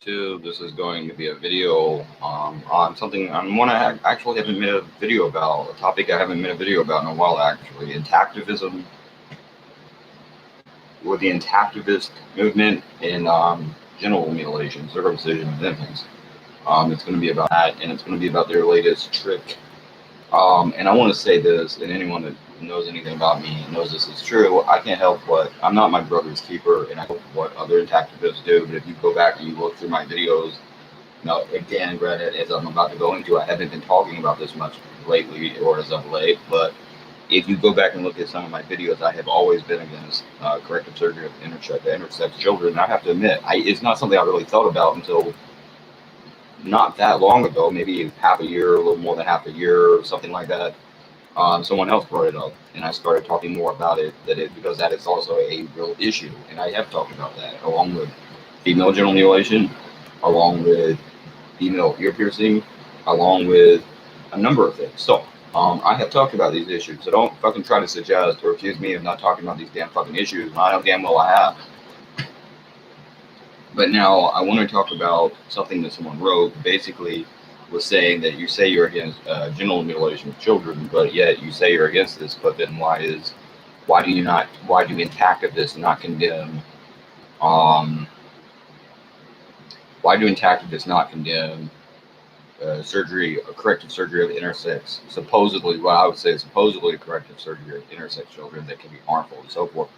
to. This is going to be a video on something actually haven't made a video about, a topic I haven't made a video about in a while actually. Intactivism, with the intactivist movement in genital mutilation, circumcision of infants. It's going to be about that, and it's going to be about their latest trick. And I want to say this, and anyone that knows anything about me knows this is true. I can't help what I'm not my brother's keeper, and I hope what other intactivists do. But if you go back and you look through my videos, now again, granted, as I'm about to go into, I haven't been talking about this much lately or as of late. But if you go back and look at some of my videos, I have always been against corrective surgery of intersex children. And I have to admit, it's not something I really thought about until not that long ago, maybe half a year, a little more than half a year, or something like that. Someone else brought it up, and I started talking more about it. Because that is also a real issue, and I have talked about that, along with female genital mutilation, along with female ear piercing, along with a number of things. So I have talked about these issues. So don't fucking try to suggest or accuse me of not talking about these damn fucking issues. I know damn well I have. But now I want to talk about something that someone wrote. Basically, was saying that you say you're against genital mutilation of children, but yet you say you're against this. But then why do intactivists not condemn? Why do intactivists not condemn corrective surgery of intersex? Supposedly, well, I would say supposedly corrective surgery of intersex children that can be harmful and so forth.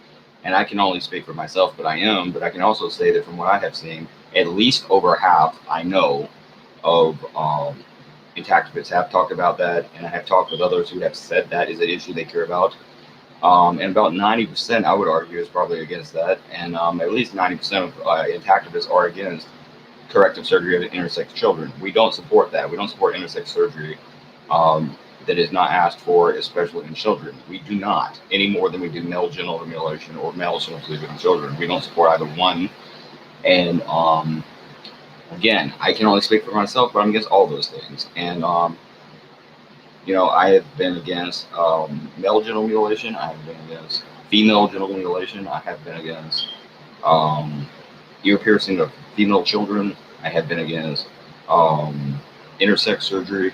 And I can only speak for myself, but I can also say that from what I have seen, at least over half I know of intactivists have talked about that, and I have talked with others who have said that is an issue they care about. And about 90%, I would argue, is probably against that, and at least 90% of intactivists are against corrective surgery of intersex children. We don't support that. We don't support intersex surgery that is not asked for, especially in children. We do not, any more than we do male genital mutilation or male circumcision in children. We don't support either one. And again, I can only speak for myself, but I'm against all those things. And I have been against male genital mutilation. I have been against female genital mutilation. I have been against ear piercing of female children. I have been against intersex surgery.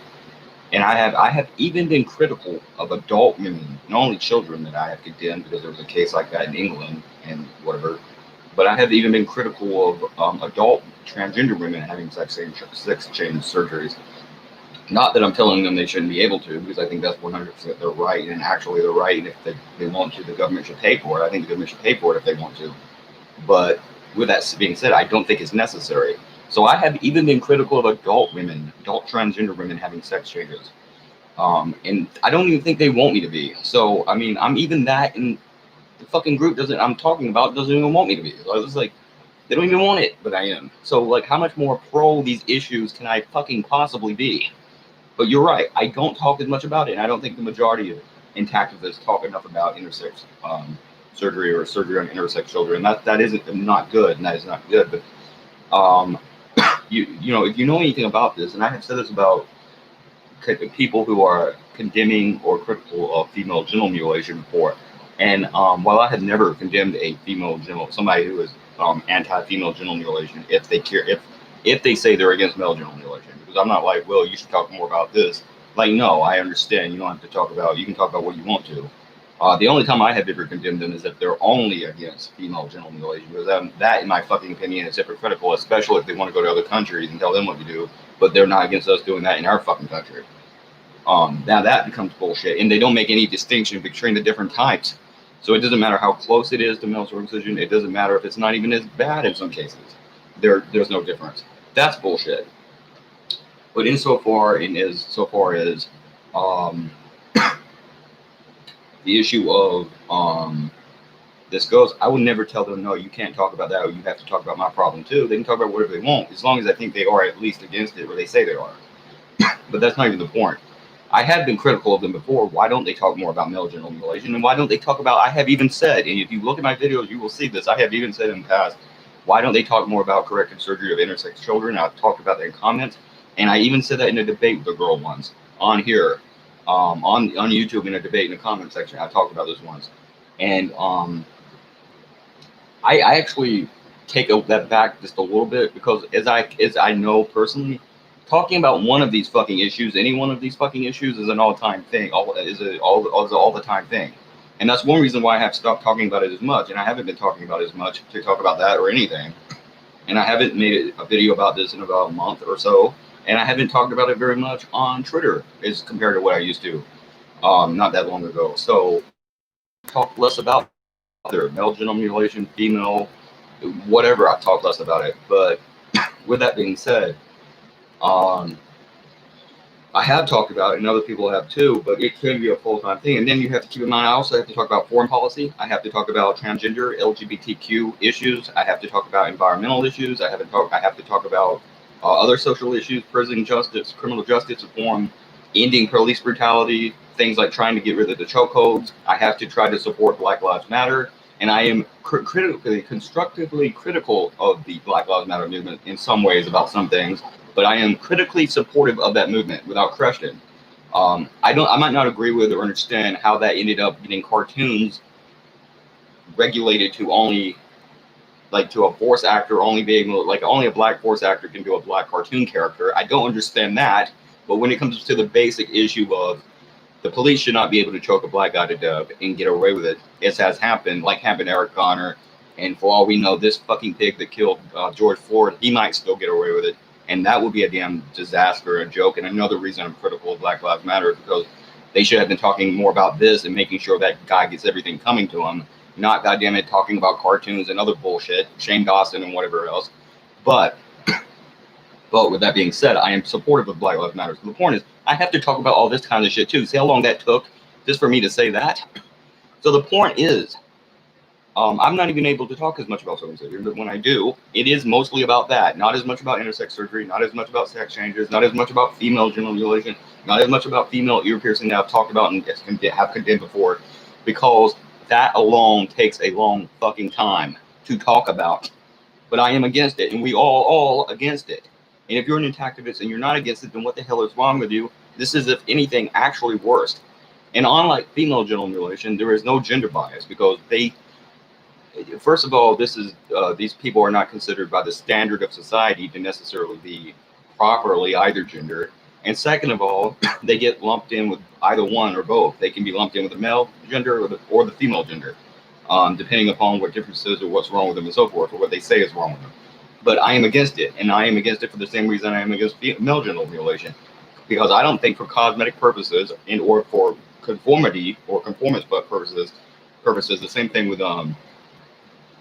And I have even been critical of adult women, not only children, that I have condemned because there was a case like that in England and whatever. But I have even been critical of adult transgender women having sex change surgeries. Not that I'm telling them they shouldn't be able to, because I think that's 100% their right, and actually they're right. And if they want to, the government should pay for it. I think the government should pay for it if they want to. But with that being said, I don't think it's necessary. So I have even been critical of adult transgender women having sex changes. And I don't even think they want me to be. So, I mean, I'm even that, and the fucking group I'm talking about doesn't even want me to be. So I was like, they don't even want it, but I am. So, like, how much more pro these issues can I fucking possibly be? But you're right, I don't talk as much about it, and I don't think the majority of intactivists talk enough about intersex surgery or surgery on intersex children. That isn't not good, and that is not good. But if you know anything about this, and I have said this about people who are condemning or critical of female genital mutilation before, and while I have never condemned somebody who is anti-female genital mutilation, if they say they're against male genital mutilation, because I'm not like, well, you should talk more about this. Like, no, I understand. You don't have to talk about. You can talk about what you want to. The only time I have ever condemned them is if they're only against female genital mutilation, because that, in my fucking opinion, is hypocritical, especially if they want to go to other countries and tell them what to do, but they're not against us doing that in our fucking country. Now that becomes bullshit, and they don't make any distinction between the different types. So it doesn't matter how close it is to male circumcision. It doesn't matter if it's not even as bad in some cases. There's no difference. That's bullshit. But insofar as the issue of this goes, I would never tell them, no, you can't talk about that, or you have to talk about my problem too. They can talk about whatever they want, as long as I think they are at least against it, or they say they are. But that's not even the point. I have been critical of them before. Why don't they talk more about male genital mutilation? And why don't they talk about, I have even said, and if you look at my videos, you will see this, I have even said in the past, why don't they talk more about corrective surgery of intersex children? I've talked about that in comments, and I even said that in a debate with the girl once, on here, on YouTube, in a debate in the comment section. I talked about this once. And I actually take that back just a little bit, because as I know personally, talking about one of these fucking issues, any one of these fucking issues, is an all-time thing. All the time thing, and that's one reason why I have stopped talking about it as much, and I haven't been talking about it as much to talk about that or anything, and I haven't made a video about this in about a month or so, and I haven't talked about it very much on Twitter as compared to what I used to, not that long ago. So talk less about their male genital mutilation, female, whatever. I talk less about it, but with that being said, I have talked about it, and other people have too, but it can be a full-time thing. And then you have to keep in mind, I also have to talk about foreign policy. I have to talk about transgender, LGBTQ issues. I have to talk about environmental issues. I have to talk about other social issues, prison justice, criminal justice reform, ending police brutality, things like trying to get rid of the chokeholds. I have to try to support Black Lives Matter. And I am constructively critical of the Black Lives Matter movement in some ways about some things, but I am critically supportive of that movement without question. I might not agree with or understand how that ended up getting cartoons regulated to only, like, to a voice actor only being, like, only a black voice actor can do a black cartoon character. I don't understand that, but when it comes to the basic issue of the police should not be able to choke a black guy to death and get away with it, as has happened, like happened to Eric Garner, and for all we know, this fucking pig that killed George Floyd, he might still get away with it. And that would be a damn disaster, a joke. And another reason I'm critical of Black Lives Matter is because they should have been talking more about this and making sure that guy gets everything coming to him, not goddamn it talking about cartoons and other bullshit, Shane Dawson and whatever else. But with that being said, I am supportive of Black Lives Matter. So the point is, I have to talk about all this kind of shit too. See how long that took just for me to say that? So the point is, I'm not even able to talk as much about circumcision, but when I do, it is mostly about that. Not as much about intersex surgery, not as much about sex changes, not as much about female genital mutilation, not as much about female ear piercing that I've talked about and have condemned before, because that alone takes a long fucking time to talk about. But I am against it, and we all against it. And if you're an intactivist and you're not against it, then what the hell is wrong with you? This is, if anything, actually worse. And unlike female genital mutilation, there is no gender bias, because first of all, these people are not considered by the standard of society to necessarily be properly either gender. And second of all, they get lumped in with either one or both. They can be lumped in with the male gender or the female gender, depending upon what differences or what's wrong with them and so forth, or what they say is wrong with them. But I am against it, and I am against it for the same reason I am against male genital mutilation, because I don't think for cosmetic purposes or for conformity or conformance purposes, the same thing with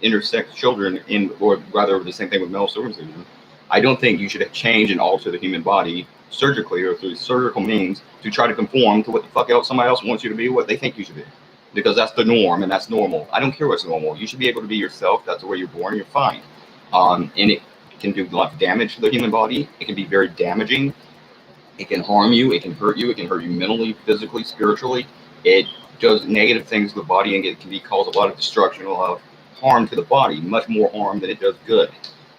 intersex children, or rather the same thing with male circumcision. I don't think you should change and alter the human body surgically or through surgical means to try to conform to what the fuck else somebody else wants you to be, what they think you should be, because that's the norm and that's normal. I don't care what's normal. You should be able to be yourself. That's the way you're born. You're fine. And it can do a lot of damage to the human body. It can be very damaging. It can harm you. It can hurt you. It can hurt you mentally, physically, spiritually. It does negative things to the body, and it can cause a lot of destruction, a lot of harm to the body, much more harm than it does good.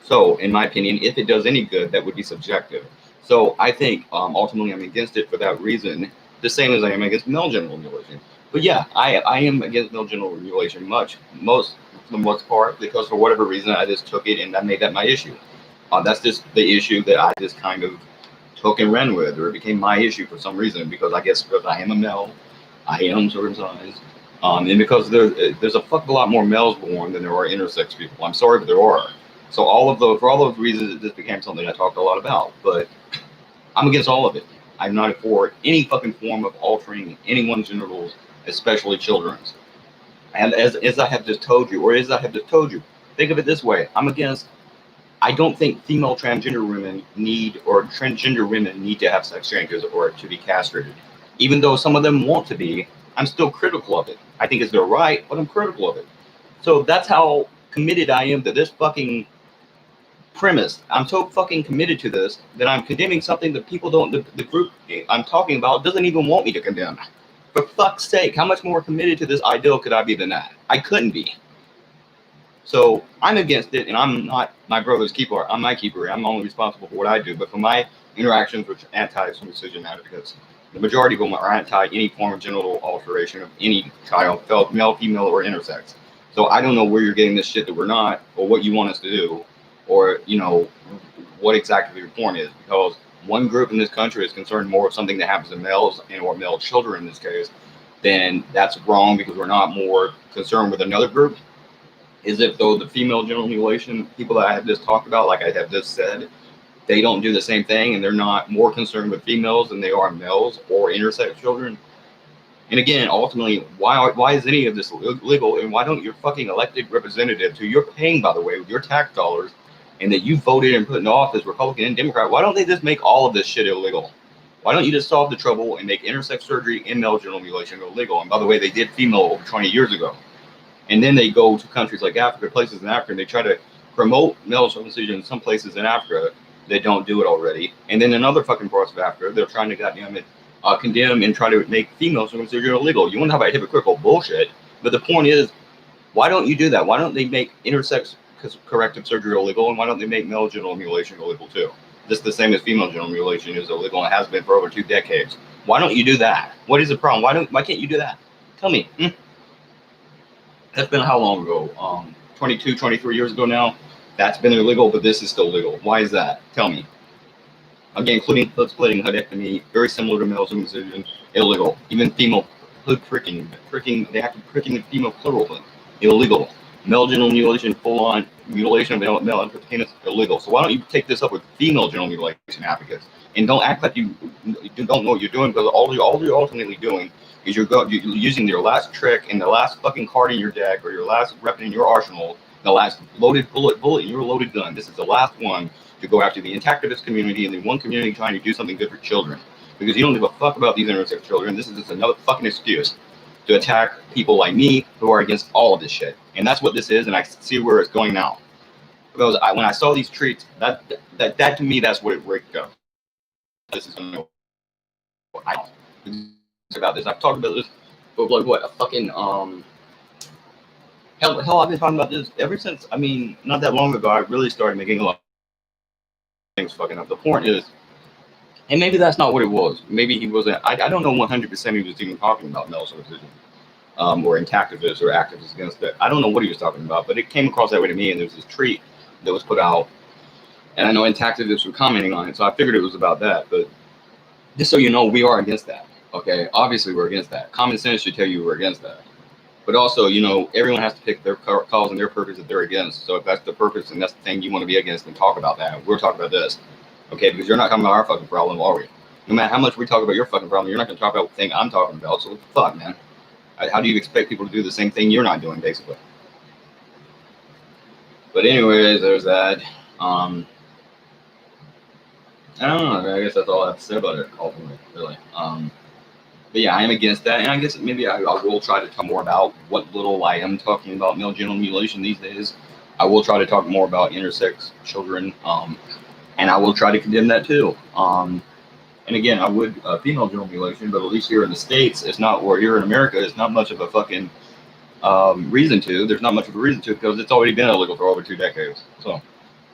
So, in my opinion, if it does any good, that would be subjective. So, I think ultimately I'm against it for that reason, the same as I am against male genital mutilation. But yeah, I am against male genital mutilation for the most part, because for whatever reason I just took it and I made that my issue. That's just the issue that I just kind of took and ran with, or it became my issue for some reason, because I guess because I am a male, I am circumcised. And because there's a fuck a lot more males born than there are intersex people. I'm sorry, but there are. So for all those reasons, it just became something I talked a lot about. But I'm against all of it. I'm not for any fucking form of altering anyone's genitals, especially children's. And as I have just told you, think of it this way. I don't think female transgender women transgender women need to have sex changes or to be castrated. Even though some of them want to be, I'm still critical of it. I think it's their right, but I'm critical of it. So that's how committed I am to this fucking premise. I'm so fucking committed to this that I'm condemning something that the group I'm talking about doesn't even want me to condemn. For fuck's sake, how much more committed to this ideal could I be than that? I couldn't be. So I'm against it, and I'm not my brother's keeper. I'm my keeper. I'm only responsible for what I do. But for my interactions with anti-circumcision advocates, the majority of them are anti any form of genital alteration of any child, male, female, or intersex. So I don't know where you're getting this shit that we're not, or what you want us to do, or what exactly your point is. Because one group in this country is concerned more with something that happens to males and or male children in this case, then that's wrong because we're not more concerned with another group. Is if though the female genital mutilation people that I have just talked about, like I have just said, they don't do the same thing and they're not more concerned with females than they are males or intersex children. And again, ultimately, why is any of this legal? And why don't your fucking elected representatives, who you're paying, by the way, with your tax dollars, and that you voted and put in office, Republican and Democrat, why don't they just make all of this shit illegal? Why don't you just solve the trouble and make intersex surgery and male genital mutilation illegal? And by the way, they did female over 20 years ago. And then they go to countries like Africa, places in Africa, and they try to promote male circumcision in some places in Africa that don't do it already. And then in other fucking parts of Africa, they're trying to goddamn it condemn and try to make female circumcision illegal. You want to talk about hypocritical bullshit? But the point is, why don't you do that? Why don't they make intersex corrective surgery illegal, and why don't they make male genital mutilation illegal too? Just the same as female genital mutilation is illegal and has been for over 2 decades. Why don't you do that? What is the problem? Why can't you do that? Tell me. That's been how long ago? 22, 23 years ago now. That's been illegal, but this is still legal. Why is that? Tell me. Again, including hood splitting, hoodectomy, very similar to male circumcision, illegal. Even female hood pricking, the act of pricking the female plural hood, illegal. Male genital mutilation, full-on mutilation of male penis, illegal. So why don't you take this up with female genital mutilation advocates? And don't act like you don't know what you're doing, because all you're ultimately doing is you're using your last trick and the last fucking card in your deck, or your last weapon in your arsenal, the last loaded bullet in your loaded gun. This is the last one to go after the intactivist community and the one community trying to do something good for children. Because you don't give a fuck about these intersex children. This is just another fucking excuse to attack people like me who are against all of this shit. And that's what this is, and I see where it's going now. Because when I saw these treats, that to me, that's what it rigged up. This is gonna I don't about this. I've talked about this for like what, a fucking hell, I've been talking about this ever since. I mean, not that long ago, I really started making a lot of things fucking up. The point is, and maybe that's not what it was. Maybe he wasn't. I don't know 100% he was even talking about male circumcision, or intactivists or activists against it. I don't know what he was talking about, but it came across that way to me. And there was this treat that was put out, and I know intactivists were commenting on it, so I figured it was about that. But just so you know, we are against that. Okay, obviously we're against that. Common sense should tell you we're against that. But also, everyone has to pick their cause and their purpose that they're against. So if that's the purpose and that's the thing you want to be against, then talk about that. We're talking about this. Okay, because you're not talking about our fucking problem, are we? No matter how much we talk about your fucking problem, you're not going to talk about the thing I'm talking about. So what the fuck, man? How do you expect people to do the same thing you're not doing, basically? But anyways, there's that. I don't know. I guess that's all I have to say about it, ultimately, really. But yeah, I am against that, and I guess maybe I will try to talk more about what little I am talking about male genital mutilation these days. I will try to talk more about intersex children, and I will try to condemn that too. And again, I would female genital mutilation, but at least here in the States, it's not, or here in America, it's not much of a fucking reason to. There's not much of a reason to, because it's already been illegal for over 2 decades. So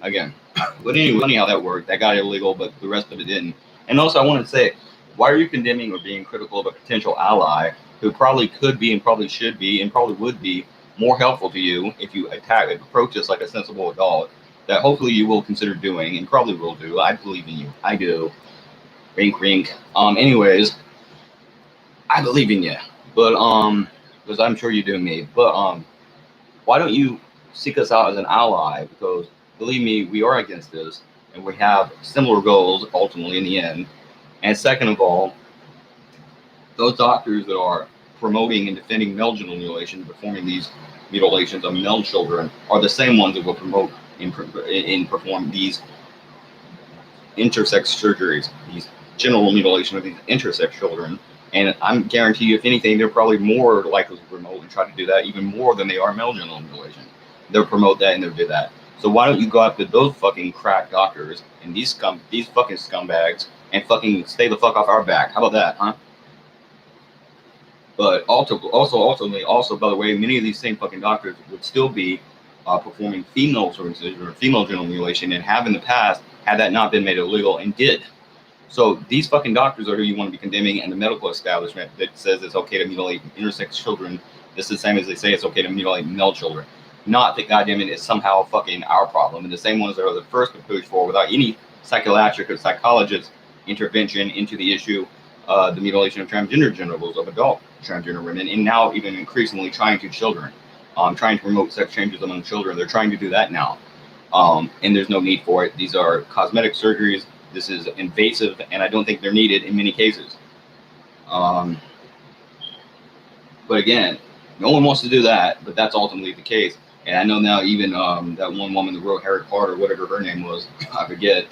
again, but anyway, funny how that worked. That got illegal, but the rest of it didn't. And also, I want to say, why are you condemning or being critical of a potential ally who probably could be and probably should be and probably would be more helpful to you if you approach this like a sensible adult that hopefully you will consider doing and probably will do? I believe in you. I do. Wink, wink. Anyways, I believe in you, but because I'm sure you do me. But why don't you seek us out as an ally? Because believe me, we are against this, and we have similar goals ultimately in the end. And second of all, those doctors that are promoting and defending male genital mutilation, performing these mutilations of male children, are the same ones that will promote and perform these intersex surgeries, these genital mutilation of these intersex children. And I'm guarantee you, if anything, they're probably more likely to promote and try to do that even more than they are male genital mutilation. They'll promote that and they'll do that. So why don't you go after those fucking crack doctors and these fucking scumbags and fucking stay the fuck off our back? How about that, huh? But ultimately, by the way, many of these same fucking doctors would still be performing female circumcision or female genital mutilation, and have in the past, had that not been made illegal, and did. So these fucking doctors are who you want to be condemning, and the medical establishment that says it's okay to mutilate intersex children This is the same as they say it's okay to mutilate male children. Not that, goddamn it, is somehow fucking our problem. And the same ones that are the first to push for without any psychiatric or psychologist intervention into the issue, the mutilation of transgender genitals of adult transgender women, and now even increasingly trying to children, trying to promote sex changes among children. They're trying to do that now. And there's no need for it. These are cosmetic surgeries. This is invasive, and I don't think they're needed in many cases. But again, no one wants to do that, but that's ultimately the case. And I know now even that one woman that wrote Harry Potter, whatever her name was, I forget.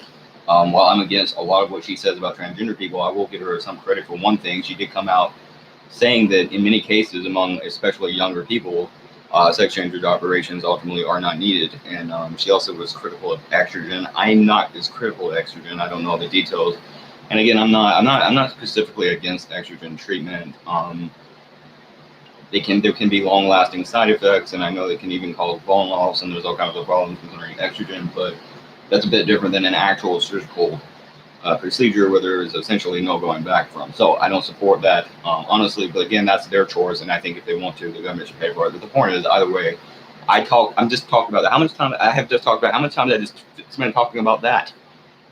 While I'm against a lot of what she says about transgender people, I will give her some credit for one thing. She did come out saying that in many cases, among especially younger people, sex change operations ultimately are not needed. And she also was critical of estrogen. I'm not as critical of estrogen. I don't know the details. And again, I'm not specifically against estrogen treatment. There can be long-lasting side effects, and I know they can even cause bone loss, and there's all kinds of problems concerning estrogen. But that's a bit different than an actual surgical procedure where there is essentially no going back from. So I don't support that, honestly. But again, that's their choice, and I think if they want to, the government should pay for it. But the point is, either way, I'm just talking about that. How much time I have just talked about? How much time did I just spend talking about that?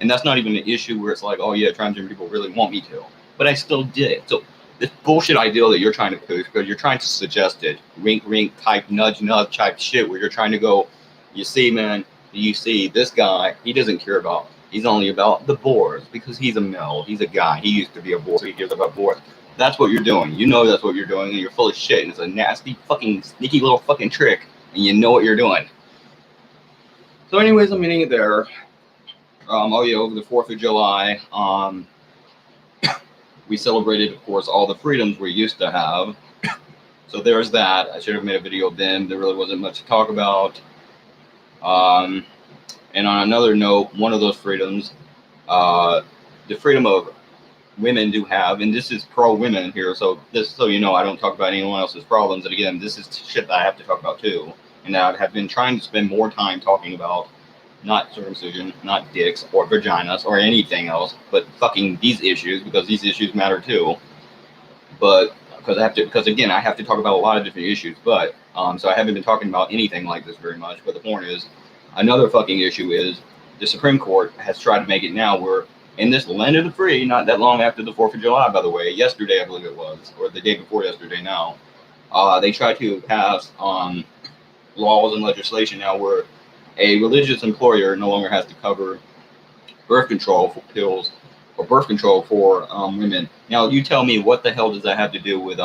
And that's not even an issue where it's like, oh yeah, transgender people really want me to, but I still did it. So this bullshit ideal that you're trying to push, because you're trying to suggest it, wink type, nudge type shit, where you're trying to go, you see, man, you see this guy, he doesn't care about, he's only about the boars because he's a male, he's a guy, he used to be a boar, so he cares about boars. That's what you're doing. You know that's what you're doing, and you're full of shit, and it's a nasty fucking sneaky little fucking trick, and you know what you're doing. So anyways, I'm ending it there. Oh yeah, over the 4th of July, we celebrated, of course, all the freedoms we used to have. So there's that. I should have made a video then. There really wasn't much to talk about. And on another note, one of those freedoms, the freedom of women do have, and this is pro-women here, so you know I don't talk about anyone else's problems. And again, this is shit that I have to talk about too. And I have been trying to spend more time talking about not circumcision, not dicks or vaginas or anything else, but fucking these issues, because these issues matter too. But because again, I have to talk about a lot of different issues. But so I haven't been talking about anything like this very much. But the point is, another fucking issue is the Supreme Court has tried to make it now where in this land of the free, not that long after the 4th of July, by the way, yesterday I believe it was, or the day before yesterday now, they tried to pass laws and legislation now where a religious employer no longer has to cover birth control for pills or birth control for women. Now, you tell me, what the hell does that have to do with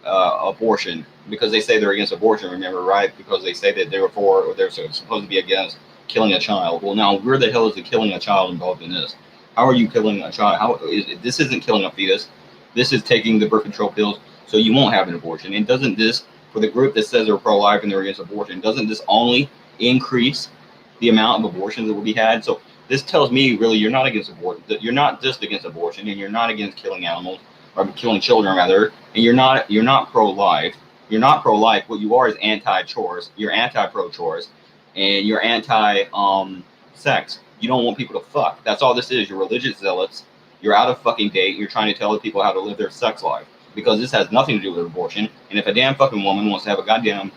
abortion? Because they say they're against abortion, remember, right? Because they say that they're for, or they're supposed to be against killing a child. Well, now, where the hell is the killing a child involved in this? How are you killing a child? This isn't killing a fetus. This is taking the birth control pills so you won't have an abortion. And doesn't this, for the group that says they're pro-life and they're against abortion, doesn't this only increase the amount of abortions that will be had? So this tells me really you're not against abortion. You're not just against abortion, and you're not against killing animals or killing children rather, and you're not pro-life. You're not pro-life. What you are is anti-choice. You're anti-pro-choice, and you're anti-sex. You don't want people to fuck. That's all this is. You're religious zealots. You're out of fucking date. You're trying to tell the people how to live their sex life, because this has nothing to do with abortion. And if a damn fucking woman wants to have a goddamn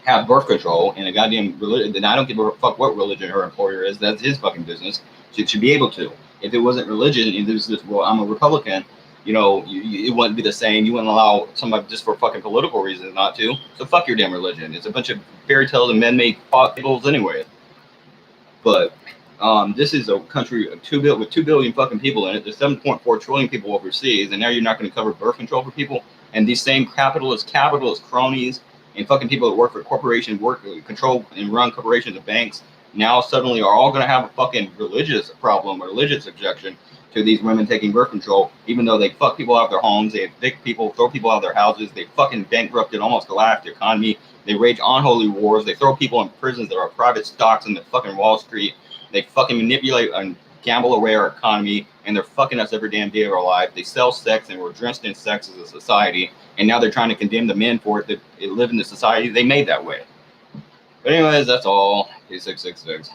have birth control in a goddamn religion, then I don't give a fuck what religion her employer is. That's his fucking business. She should be able to. If it wasn't religion, and there's this, well, I'm a Republican, you know, it wouldn't be the same. You wouldn't allow somebody just for fucking political reasons not to. So fuck your damn religion. It's a bunch of fairy tales and man-made fables anyway. But this is a country with 2 billion fucking people in it. There's 7.4 trillion people overseas, and now you're not going to cover birth control for people. And these same capitalist cronies and fucking people that work for corporations, control and run corporations and banks, now suddenly are all going to have a fucking religious problem, or religious objection to these women taking birth control, even though they fuck people out of their homes, they evict people, throw people out of their houses, they fucking bankrupted, almost collapsed the economy, they wage unholy wars, they throw people in prisons that are private stocks in the fucking Wall Street, they fucking manipulate and gamble away our economy, and they're fucking us every damn day of our life. They sell sex, and we're drenched in sex as a society, and now they're trying to condemn the men for it that live in the society they made that way. But anyways, that's all. 666.